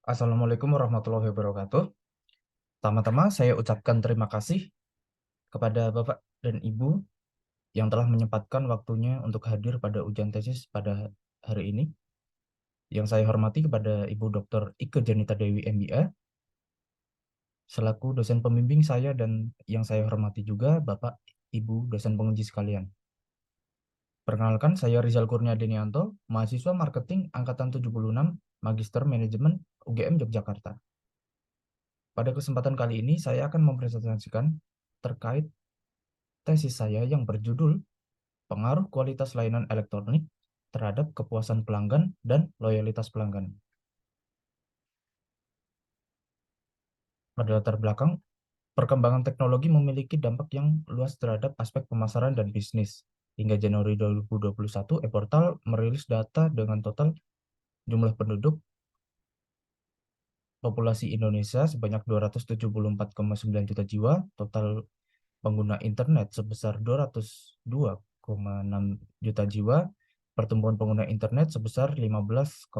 Assalamualaikum warahmatullahi wabarakatuh. Pertama-tama saya ucapkan terima kasih kepada Bapak dan Ibu yang telah menyempatkan waktunya untuk hadir pada ujian tesis pada hari ini. Yang saya hormati kepada Ibu Dr. Ike Janita Dewi MBA, selaku dosen pembimbing saya, dan yang saya hormati juga Bapak Ibu dosen penguji sekalian. Perkenalkan, saya Rizal Kurnia Denianto, mahasiswa marketing angkatan 76, Magister Manajemen UGM Yogyakarta. Pada kesempatan kali ini saya akan mempresentasikan terkait tesis saya yang berjudul Pengaruh Kualitas Layanan Elektronik terhadap Kepuasan Pelanggan dan Loyalitas Pelanggan. Pada latar belakang, perkembangan teknologi memiliki dampak yang luas terhadap aspek pemasaran dan bisnis. Hingga Januari 2021, e-portal merilis data dengan total jumlah penduduk populasi Indonesia sebanyak 274,9 juta jiwa, total pengguna internet sebesar 202,6 juta jiwa, pertumbuhan pengguna internet sebesar 15,5%.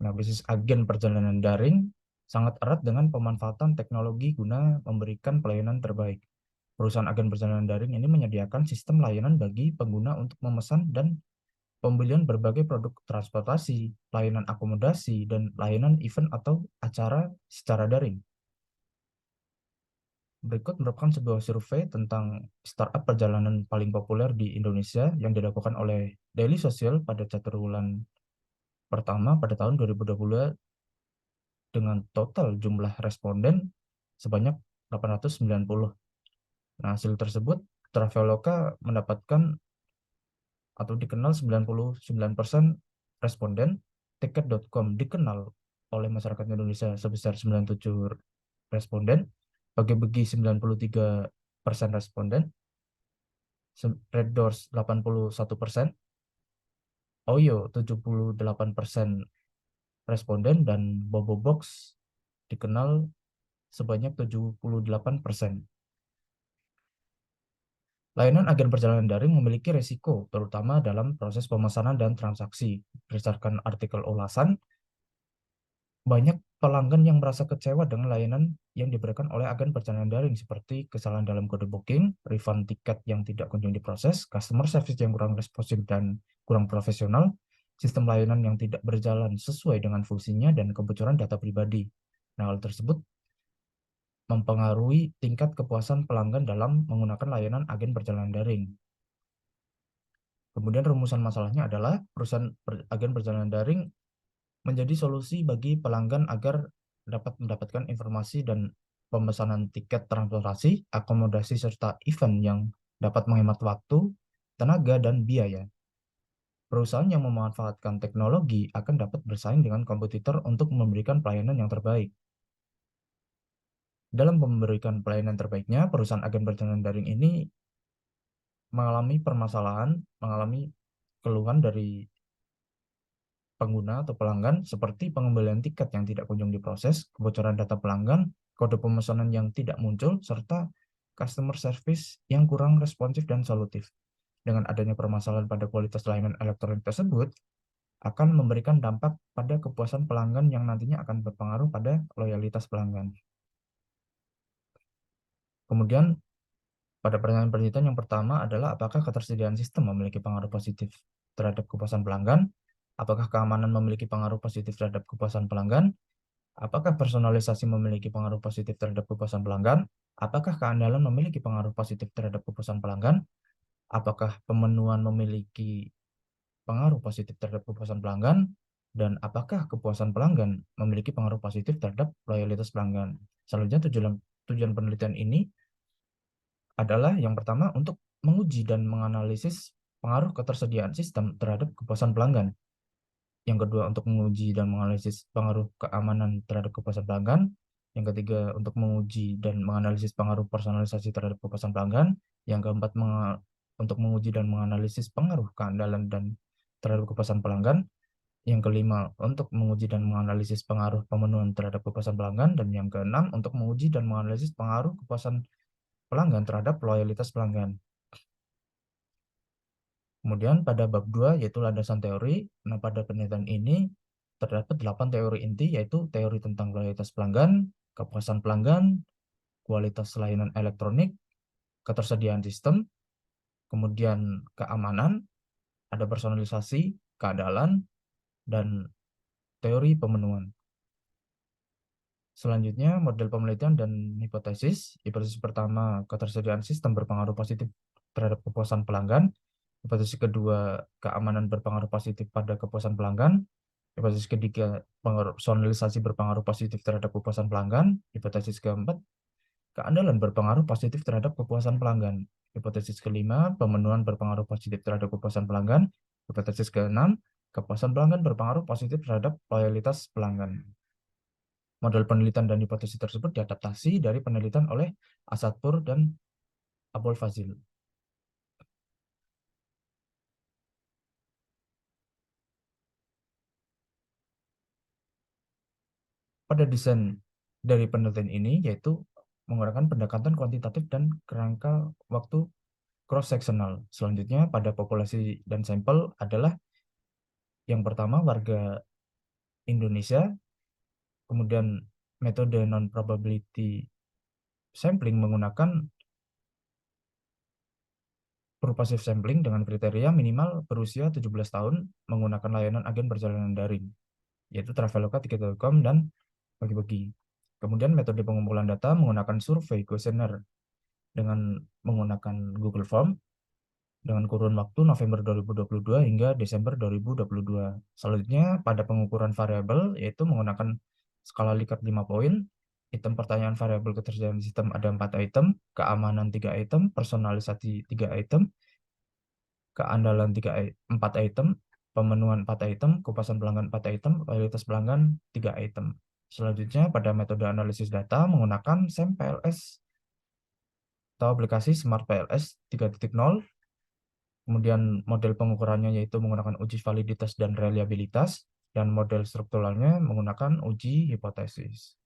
Nah, bisnis agen perjalanan daring sangat erat dengan pemanfaatan teknologi guna memberikan pelayanan terbaik. Perusahaan agen perjalanan daring ini menyediakan sistem layanan bagi pengguna untuk memesan dan pembelian berbagai produk transportasi, layanan akomodasi, dan layanan event atau acara secara daring. Berikut merupakan sebuah survei tentang startup perjalanan paling populer di Indonesia yang dilakukan oleh Daily Social pada triwulan pertama pada tahun 2020 dengan total jumlah responden sebanyak 890. Nah, hasil tersebut Traveloka mendapatkan atau dikenal 99% responden, Tiket.com dikenal oleh masyarakat Indonesia sebesar 97 responden, Bagi-Bagi 93% responden, Red Doors 81%, Oyo 78% responden, dan Bobobox dikenal sebanyak 78%. Layanan agen perjalanan daring memiliki risiko, terutama dalam proses pemesanan dan transaksi. Berdasarkan artikel ulasan, banyak pelanggan yang merasa kecewa dengan layanan yang diberikan oleh agen perjalanan daring, seperti kesalahan dalam kode booking, refund tiket yang tidak kunjung diproses, customer service yang kurang responsif dan kurang profesional, sistem layanan yang tidak berjalan sesuai dengan fungsinya, dan kebocoran data pribadi. Nah, hal tersebut mempengaruhi tingkat kepuasan pelanggan dalam menggunakan layanan agen perjalanan daring. Kemudian rumusan masalahnya adalah perusahaan agen perjalanan daring menjadi solusi bagi pelanggan agar dapat mendapatkan informasi dan pemesanan tiket transportasi, akomodasi, serta event yang dapat menghemat waktu, tenaga, dan biaya. Perusahaan yang memanfaatkan teknologi akan dapat bersaing dengan kompetitor untuk memberikan pelayanan yang terbaik. Dalam memberikan pelayanan terbaiknya, perusahaan agen perjalanan daring ini mengalami keluhan dari pengguna atau pelanggan seperti pengembalian tiket yang tidak kunjung diproses, kebocoran data pelanggan, kode pemesanan yang tidak muncul, serta customer service yang kurang responsif dan solutif. Dengan adanya permasalahan pada kualitas layanan elektronik tersebut, akan memberikan dampak pada kepuasan pelanggan yang nantinya akan berpengaruh pada loyalitas pelanggan. Kemudian, pada pertanyaan penelitian yang pertama adalah apakah ketersediaan sistem memiliki pengaruh positif terhadap kepuasan pelanggan? Apakah keamanan memiliki pengaruh positif terhadap kepuasan pelanggan? Apakah personalisasi memiliki pengaruh positif terhadap kepuasan pelanggan? Apakah keandalan memiliki pengaruh positif terhadap kepuasan pelanggan? Apakah pemenuhan memiliki pengaruh positif terhadap kepuasan pelanggan? Dan apakah kepuasan pelanggan memiliki pengaruh positif terhadap loyalitas pelanggan? Selanjutnya, tujuan penelitian ini adalah yang pertama untuk menguji dan menganalisis pengaruh ketersediaan sistem terhadap kepuasan pelanggan. Yang kedua, untuk menguji dan menganalisis pengaruh keamanan terhadap kepuasan pelanggan. Yang ketiga, untuk menguji dan menganalisis pengaruh personalisasi terhadap kepuasan pelanggan. Yang keempat, untuk menguji dan menganalisis pengaruh keandalan dan terhadap kepuasan pelanggan. Yang kelima, untuk menguji dan menganalisis pengaruh pemenuhan terhadap kepuasan pelanggan. Dan yang keenam, untuk menguji dan menganalisis pengaruh kepuasan pelanggan terhadap loyalitas pelanggan. Kemudian pada bab 2 yaitu landasan teori. Nah, pada penelitian ini terdapat 8 teori inti, yaitu teori tentang loyalitas pelanggan, kepuasan pelanggan, kualitas layanan elektronik, ketersediaan sistem, kemudian keamanan, ada personalisasi, keandalan, dan teori pemenuhan. Selanjutnya, model penelitian dan hipotesis. Hipotesis pertama, ketersediaan sistem berpengaruh positif terhadap kepuasan pelanggan. Hipotesis kedua, keamanan berpengaruh positif pada kepuasan pelanggan. Hipotesis ketiga, personalisasi berpengaruh positif terhadap kepuasan pelanggan. Hipotesis keempat, keandalan berpengaruh positif terhadap kepuasan pelanggan. Hipotesis kelima, pemenuhan berpengaruh positif terhadap kepuasan pelanggan. Hipotesis keenam, kepuasan pelanggan berpengaruh positif terhadap loyalitas pelanggan. Model penelitian dan hipotesis tersebut diadaptasi dari penelitian oleh Asatpur dan Abul Fazil. Pada desain dari penelitian ini yaitu menggunakan pendekatan kuantitatif dan kerangka waktu cross-sectional. Selanjutnya pada populasi dan sampel adalah yang pertama warga Indonesia, kemudian metode non-probability sampling menggunakan purposive sampling dengan kriteria minimal berusia 17 tahun menggunakan layanan agen perjalanan daring, yaitu Traveloka, Tiket.com, dan bagi-bagi. Kemudian metode pengumpulan data menggunakan survei kuesioner dengan menggunakan Google Form dengan kurun waktu November 2022 hingga Desember 2022. Selanjutnya pada pengukuran variabel yaitu menggunakan skala Likert 5 poin. Item pertanyaan variabel ketersediaan sistem ada 4 item, keamanan 3 item, personalisasi 3 item, keandalan 4 item, pemenuhan 4 item, kepuasan pelanggan 4 item, loyalitas pelanggan 3 item. Selanjutnya pada metode analisis data menggunakan SAM PLS atau aplikasi Smart PLS 3.0. Kemudian model pengukurannya yaitu menggunakan uji validitas dan reliabilitas, dan model strukturalnya menggunakan uji hipotesis.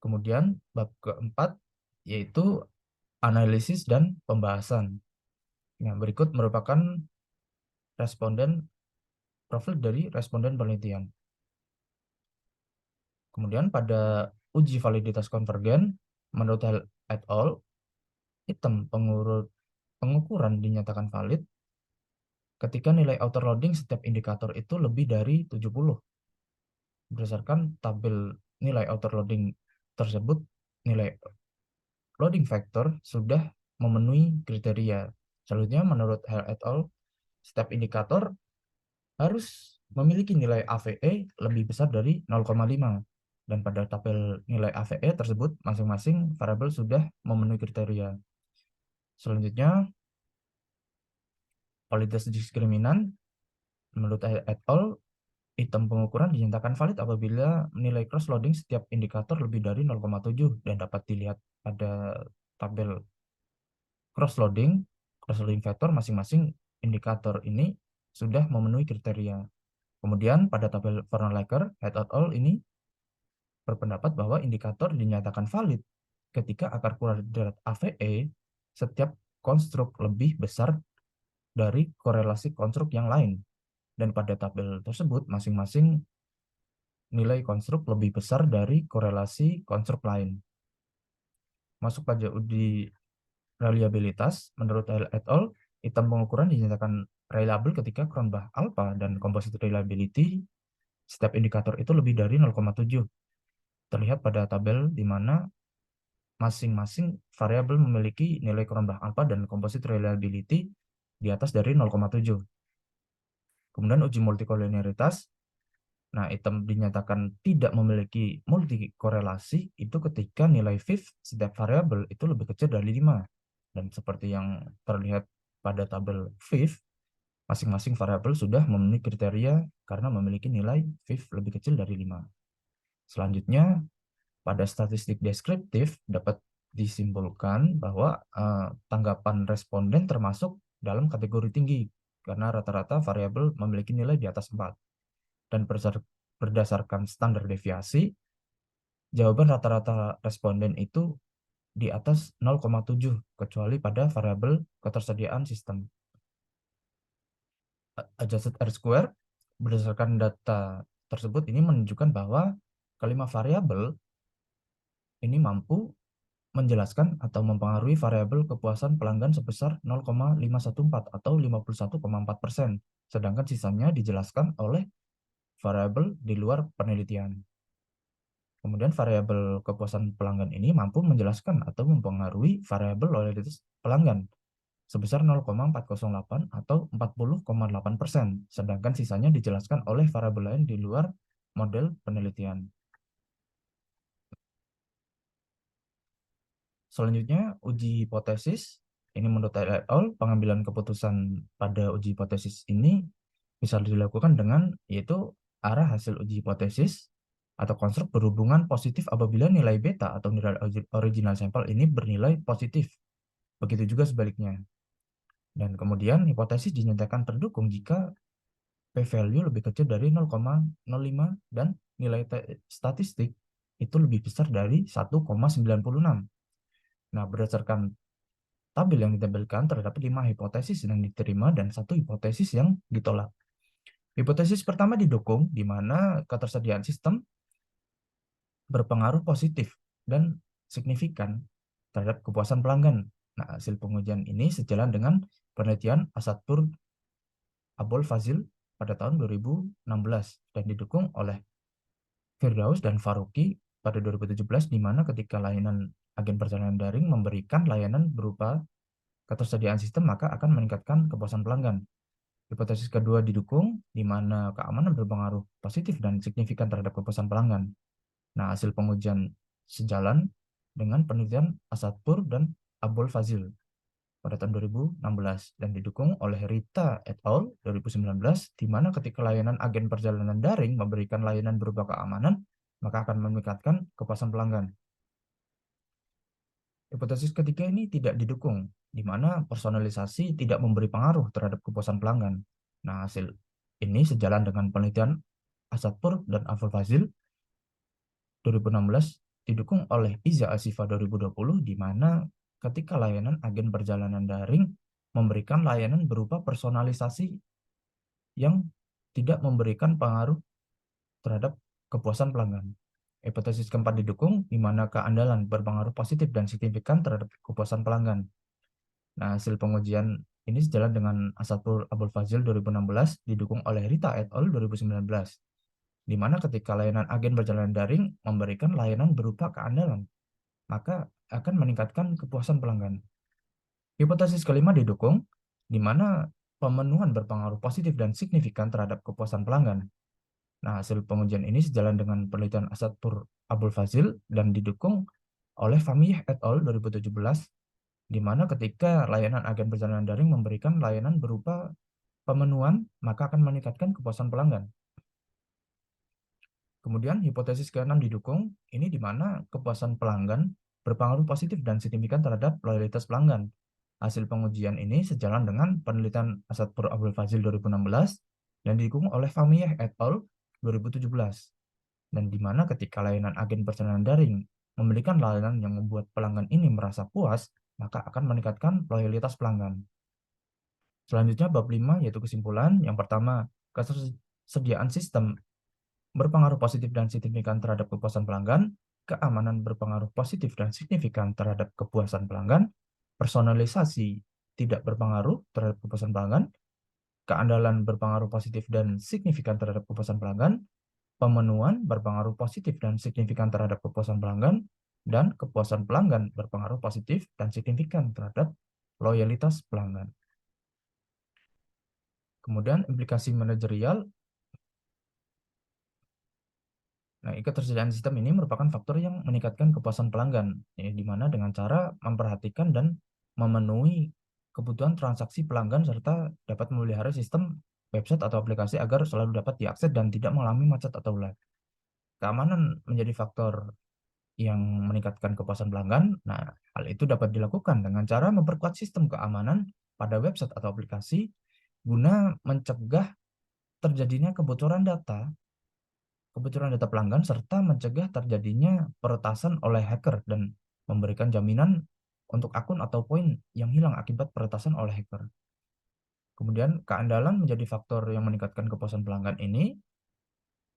Kemudian bab keempat yaitu analisis dan pembahasan. Yang berikut merupakan profil dari responden penelitian. Kemudian pada uji validitas konvergen, menurut Hall et al., item pengukuran dinyatakan valid ketika nilai outer loading setiap indikator itu lebih dari 70. Berdasarkan tabel nilai outer loading tersebut, nilai loading factor sudah memenuhi kriteria. Selanjutnya, menurut Hall et al., setiap indikator harus memiliki nilai AVE lebih besar dari 0,5. Dan pada tabel nilai AVE tersebut, masing-masing variabel sudah memenuhi kriteria. Selanjutnya, validitas diskriminan. Menurut et al., item pengukuran dinyatakan valid apabila nilai cross loading setiap indikator lebih dari 0,7 dan dapat dilihat pada tabel cross loading factor masing-masing indikator ini sudah memenuhi kriteria. Kemudian pada tabel Verlaker et al. Ini berpendapat bahwa indikator dinyatakan valid ketika akar kuadrat AVE setiap konstruk lebih besar dari korelasi konstruk yang lain. Dan pada tabel tersebut masing-masing nilai konstruk lebih besar dari korelasi konstruk lain. Masuk pada uji reliabilitas, menurut et al., item pengukuran dinyatakan reliable ketika Cronbach alpha dan composite reliability setiap indikator itu lebih dari 0,7. Terlihat pada tabel di mana masing-masing variabel memiliki nilai Cronbach alpha dan composite reliability di atas dari 0,7. Kemudian uji multikoliniaritas. Nah, item dinyatakan tidak memiliki multikorelasi itu ketika nilai VIF setiap variabel itu lebih kecil dari 5. Dan seperti yang terlihat pada tabel VIF, masing-masing variabel sudah memenuhi kriteria karena memiliki nilai VIF lebih kecil dari 5. Selanjutnya, pada statistik deskriptif dapat disimpulkan bahwa tanggapan responden termasuk dalam kategori tinggi karena rata-rata variabel memiliki nilai di atas 4. Dan berdasarkan standar deviasi, jawaban rata-rata responden itu di atas 0,7 kecuali pada variabel ketersediaan sistem. Adjusted R square berdasarkan data tersebut ini menunjukkan bahwa kelima variabel ini mampu menjelaskan atau mempengaruhi variabel kepuasan pelanggan sebesar 0,514 atau 51,4%, sedangkan sisanya dijelaskan oleh variabel di luar penelitian. Kemudian variabel kepuasan pelanggan ini mampu menjelaskan atau mempengaruhi variabel loyalitas pelanggan sebesar 0,408 atau 40,8%, sedangkan sisanya dijelaskan oleh variabel lain di luar model penelitian. Selanjutnya, uji hipotesis. Ini menurut Taylor et al., pengambilan keputusan pada uji hipotesis ini bisa dilakukan dengan yaitu arah hasil uji hipotesis atau konstruk berhubungan positif apabila nilai beta atau nilai original sampel ini bernilai positif. Begitu juga sebaliknya. Dan kemudian hipotesis dinyatakan terdukung jika p-value lebih kecil dari 0,05 dan nilai statistik itu lebih besar dari 1,96. Nah, berdasarkan tabel yang ditampilkan terdapat 5 hipotesis yang diterima dan 1 hipotesis yang ditolak. Hipotesis pertama didukung, di mana ketersediaan sistem berpengaruh positif dan signifikan terhadap kepuasan pelanggan. Nah, hasil pengujian ini sejalan dengan penelitian Asadpur Abol Fazil pada tahun 2016 dan didukung oleh Firdaus dan Faruqi pada 2017, di mana ketika layanan agen perjalanan daring memberikan layanan berupa ketersediaan sistem, maka akan meningkatkan kepuasan pelanggan. Hipotesis kedua didukung, di mana keamanan berpengaruh positif dan signifikan terhadap kepuasan pelanggan. Nah, hasil pengujian sejalan dengan penelitian Asadpur dan Abul Fazil pada tahun 2016 dan didukung oleh Rita et al. 2019, di mana ketika layanan agen perjalanan daring memberikan layanan berupa keamanan, maka akan meningkatkan kepuasan pelanggan. Hipotesis ketiga ini tidak didukung, di mana personalisasi tidak memberi pengaruh terhadap kepuasan pelanggan. Nah, hasil ini sejalan dengan penelitian Asadpur dan Abul Fazil 2016 didukung oleh Iza Asifa 2020, di mana ketika layanan agen perjalanan daring memberikan layanan berupa personalisasi yang tidak memberikan pengaruh terhadap kepuasan pelanggan. Hipotesis keempat didukung, di mana keandalan berpengaruh positif dan signifikan terhadap kepuasan pelanggan. Nah, hasil pengujian ini sejalan dengan Asadpur Abul Fazil 2016 didukung oleh Rita et al. 2019, di mana ketika layanan agen perjalanan daring memberikan layanan berupa keandalan, maka akan meningkatkan kepuasan pelanggan. Hipotesis kelima didukung, di mana pemenuhan berpengaruh positif dan signifikan terhadap kepuasan pelanggan. Nah, hasil pengujian ini sejalan dengan penelitian Asadpur Abul Fazil dan didukung oleh Famiyah et al. 2017, di mana ketika layanan agen perjalanan daring memberikan layanan berupa pemenuhan, maka akan meningkatkan kepuasan pelanggan. Kemudian hipotesis ke-6 didukung, ini di mana kepuasan pelanggan berpengaruh positif dan signifikan terhadap loyalitas pelanggan. Hasil pengujian ini sejalan dengan penelitian Asadpur Abul Fazil 2016 dan didukung oleh Famiyah et al. 2017. Dan di mana ketika layanan agen perjalanan daring memberikan layanan yang membuat pelanggan ini merasa puas, maka akan meningkatkan loyalitas pelanggan. Selanjutnya bab 5 yaitu kesimpulan. Yang pertama, ketersediaan sistem berpengaruh positif dan signifikan terhadap kepuasan pelanggan, keamanan berpengaruh positif dan signifikan terhadap kepuasan pelanggan, personalisasi tidak berpengaruh terhadap kepuasan pelanggan, keandalan berpengaruh positif dan signifikan terhadap kepuasan pelanggan, pemenuhan berpengaruh positif dan signifikan terhadap kepuasan pelanggan, dan kepuasan pelanggan berpengaruh positif dan signifikan terhadap loyalitas pelanggan. Kemudian implikasi manajerial. Nah, ketersediaan sistem ini merupakan faktor yang meningkatkan kepuasan pelanggan, di mana dengan cara memperhatikan dan memenuhi kebutuhan transaksi pelanggan serta dapat memelihara sistem website atau aplikasi agar selalu dapat diakses dan tidak mengalami macet atau lag. Keamanan menjadi faktor yang meningkatkan kepuasan pelanggan. Nah, hal itu dapat dilakukan dengan cara memperkuat sistem keamanan pada website atau aplikasi guna mencegah terjadinya kebocoran data pelanggan serta mencegah terjadinya peretasan oleh hacker dan memberikan jaminan untuk akun atau poin yang hilang akibat peretasan oleh hacker. Kemudian keandalan menjadi faktor yang meningkatkan kepuasan pelanggan ini,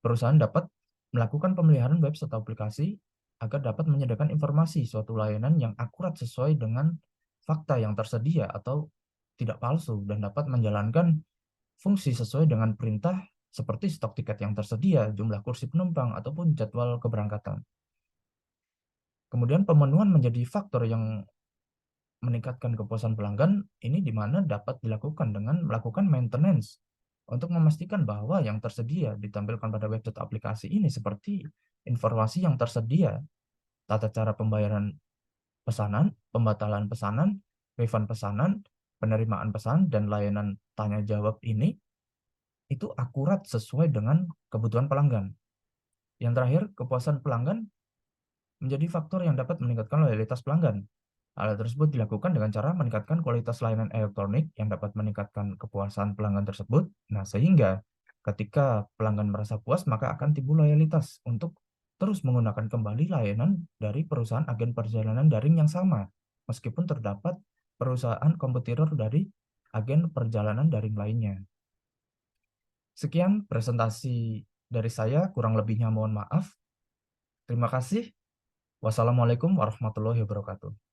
perusahaan dapat melakukan pemeliharaan website atau aplikasi agar dapat menyediakan informasi suatu layanan yang akurat sesuai dengan fakta yang tersedia atau tidak palsu dan dapat menjalankan fungsi sesuai dengan perintah seperti stok tiket yang tersedia, jumlah kursi penumpang, ataupun jadwal keberangkatan. Kemudian pemenuhan menjadi faktor yang meningkatkan kepuasan pelanggan ini di mana dapat dilakukan dengan melakukan maintenance untuk memastikan bahwa yang tersedia ditampilkan pada website aplikasi ini seperti informasi yang tersedia, tata cara pembayaran pesanan, pembatalan pesanan, refund pesanan, penerimaan pesan, dan layanan tanya jawab ini itu akurat sesuai dengan kebutuhan pelanggan. Yang terakhir, kepuasan pelanggan menjadi faktor yang dapat meningkatkan loyalitas pelanggan. Hal tersebut dilakukan dengan cara meningkatkan kualitas layanan elektronik yang dapat meningkatkan kepuasan pelanggan tersebut. Nah, sehingga ketika pelanggan merasa puas, maka akan timbul loyalitas untuk terus menggunakan kembali layanan dari perusahaan agen perjalanan daring yang sama, meskipun terdapat perusahaan kompetitor dari agen perjalanan daring lainnya. Sekian presentasi dari saya, kurang lebihnya mohon maaf. Terima kasih. Wassalamualaikum warahmatullahi wabarakatuh.